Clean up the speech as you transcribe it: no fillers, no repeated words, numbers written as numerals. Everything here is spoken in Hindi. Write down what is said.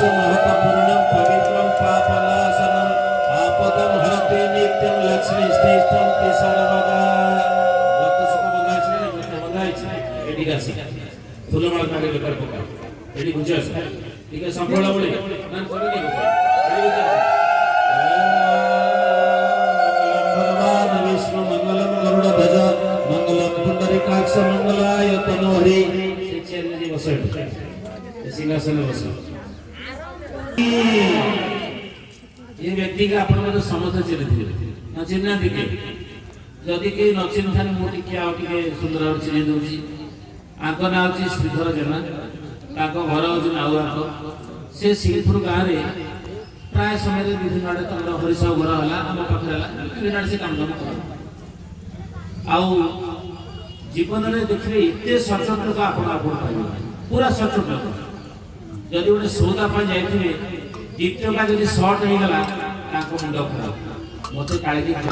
महत्वपूर्णं पवित्रं पापनाशनं आपदं हरते नित्यं लक्ष्मी स्थितं सर्वदा गत सुख बंधाइछे एडी गासी फुलमाळ कागे बेकार पका एडी बुझास ठीक है संभळा बोले नान करे नहीं भगवान विष्णु मंगलम गरुड़ ध्वज मंगलम पुंडरीकाक्ष मंगलाय तनोहरि चेरनी बसै सिंहासन बस ये व्यक्ति का अपन मत समझ चिन्ह न चिन्ह दिखे जदि के न चिन्ह थाने मो टिके आ टिके सुंदर और चिन्ह दोची आंक ना अछि श्रीधर जेना ताको घर अछि नाउआ से सिंहपुर गांव रे प्राय समय रे विभिन्न आडे तमरा हरिसा घर हला हम पाखरे हला विभिन्न आडे से काम आउ जीवन रे देखले इते सचोट का आपण आपण पाइबे पूरा सचोट जदि गोटे सौदा पर जाइए 2 टका जदि सर्ट हो गला मुंड खराब मत काली खराब